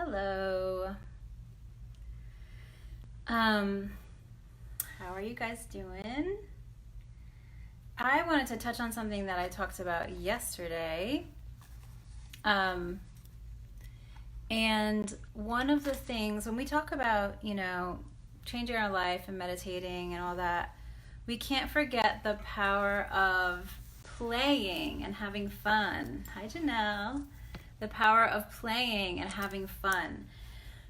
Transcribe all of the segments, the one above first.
Hello. How are you guys doing? I wanted to touch on something that I talked about yesterday. Um, and one of the things when we talk about, changing our life and meditating and all that, we can't forget the power of playing and having fun. Hi, Janelle. The power of playing and having fun.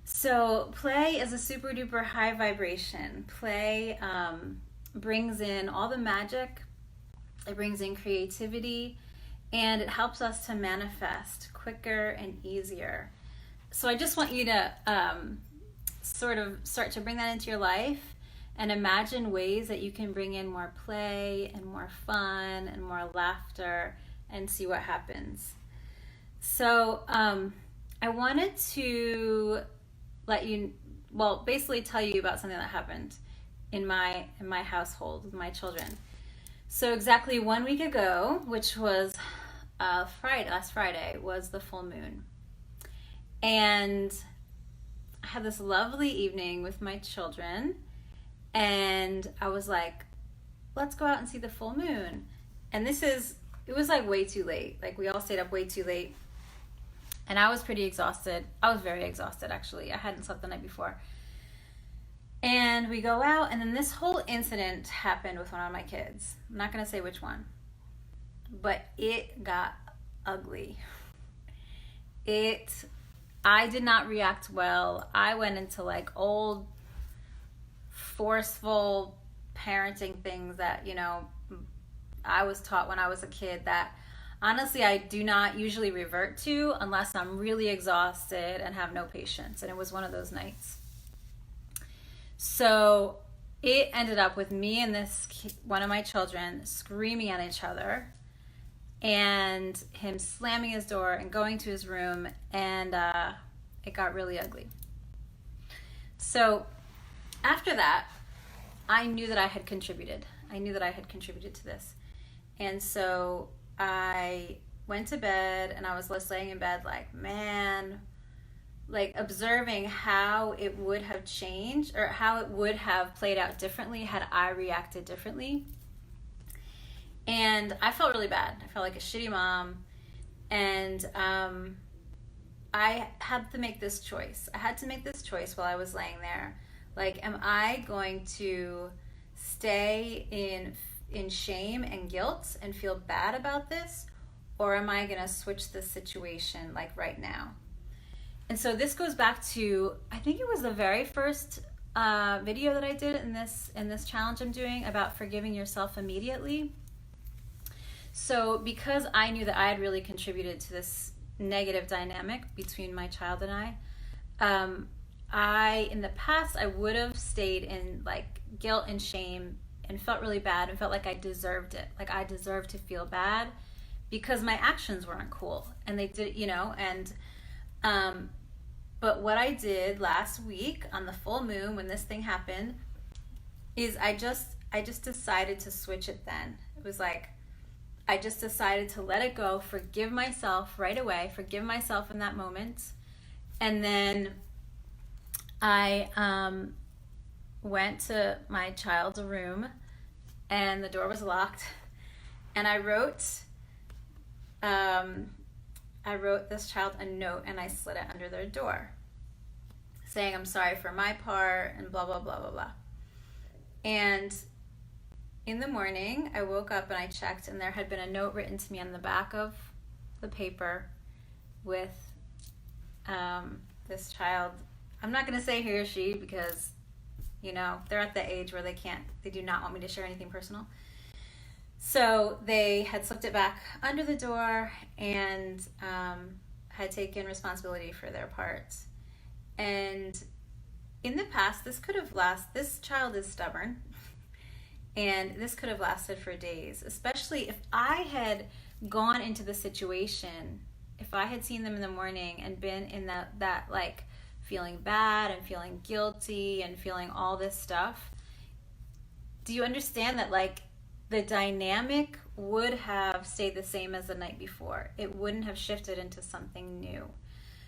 So play is a super duper high vibration. Play brings in all the magic, it brings in creativity, and it helps us to manifest quicker and easier. So I just want you to sort of start to bring that into your life and imagine ways that you can bring in more play and more fun and more laughter and see what happens. So I wanted to basically tell you about something that happened in my household with my children. So exactly 1 week ago, which was last Friday, was the full moon. And I had this lovely evening with my children, and I was like, let's go out and see the full moon. And it was like way too late. Like we all stayed up way too late. And I was pretty exhausted. I was very exhausted, actually. I hadn't slept the night before. And we go out, and then this whole incident happened with one of my kids. I'm not going to say which one. But it got ugly. I did not react well. I went into like old, forceful parenting things that, I was taught when I was a kid that honestly, I do not usually revert to unless I'm really exhausted and have no patience. And it was one of those nights. So it ended up with me and one of my children screaming at each other and him slamming his door and going to his room. And it got really ugly. So after that, I knew that I had contributed. I knew that I had contributed to this. And so I went to bed and I was just laying in bed like, man, like observing how it would have changed or how it would have played out differently had I reacted differently. And I felt really bad. I felt like a shitty mom. And I had to make this choice. I had to make this choice while I was laying there. Like, am I going to stay in shame and guilt and feel bad about this, or am I going to switch the situation like right now? And so this goes back to, I think it was the very first video that I did in this challenge I'm doing about forgiving yourself immediately. So because I knew that I had really contributed to this negative dynamic between my child and I in the past, I would have stayed in like guilt and shame and felt really bad and felt like I deserved it. Like I deserved to feel bad because my actions weren't cool. And they did, but what I did last week on the full moon when this thing happened is I just decided to switch it then. It was like, I just decided to let it go, forgive myself right away, forgive myself in that moment. And then I went to my child's room and the door was locked, and I wrote this child a note and I slid it under their door saying I'm sorry for my part and blah blah blah blah blah. And in the morning I woke up and I checked, and there had been a note written to me on the back of the paper with this child. I'm not going to say he or she because they're at the age where they do not want me to share anything personal. So they had slipped it back under the door and had taken responsibility for their part. And in the past, this child is stubborn, and this could have lasted for days, especially if I had gone into the situation, if I had seen them in the morning and been in that like feeling bad and feeling guilty and feeling all this stuff. Do you understand that like the dynamic would have stayed the same as the night before? It wouldn't have shifted into something new.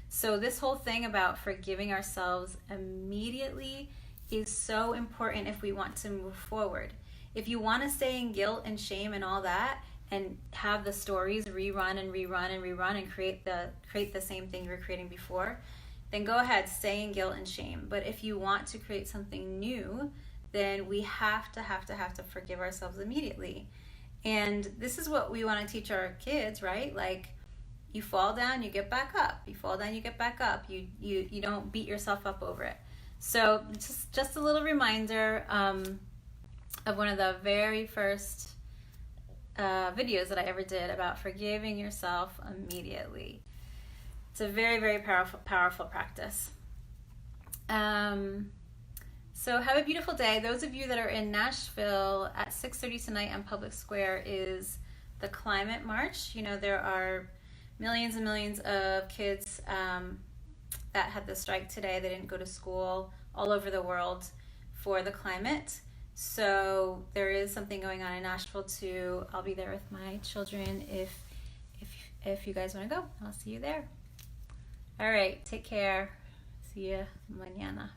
So this whole thing about forgiving ourselves immediately is so important if we want to move forward. If you want to stay in guilt and shame and all that, and have the stories rerun and rerun and rerun and create the same thing you were creating before, then go ahead, stay in guilt and shame. But if you want to create something new, then we have to forgive ourselves immediately. And this is what we want to teach our kids, right? Like, you fall down, you get back up. You fall down, you get back up. You don't beat yourself up over it. So just a little reminder of one of the very first videos that I ever did about forgiving yourself immediately. It's a very, very powerful practice. So have a beautiful day. Those of you that are in Nashville, at 6:30 tonight on Public Square is the Climate March. You know, there are millions and millions of kids that had the strike today. They didn't go to school all over the world for the climate. So there is something going on in Nashville too. I'll be there with my children if you guys want to go. I'll see you there. All right, take care. See you mañana.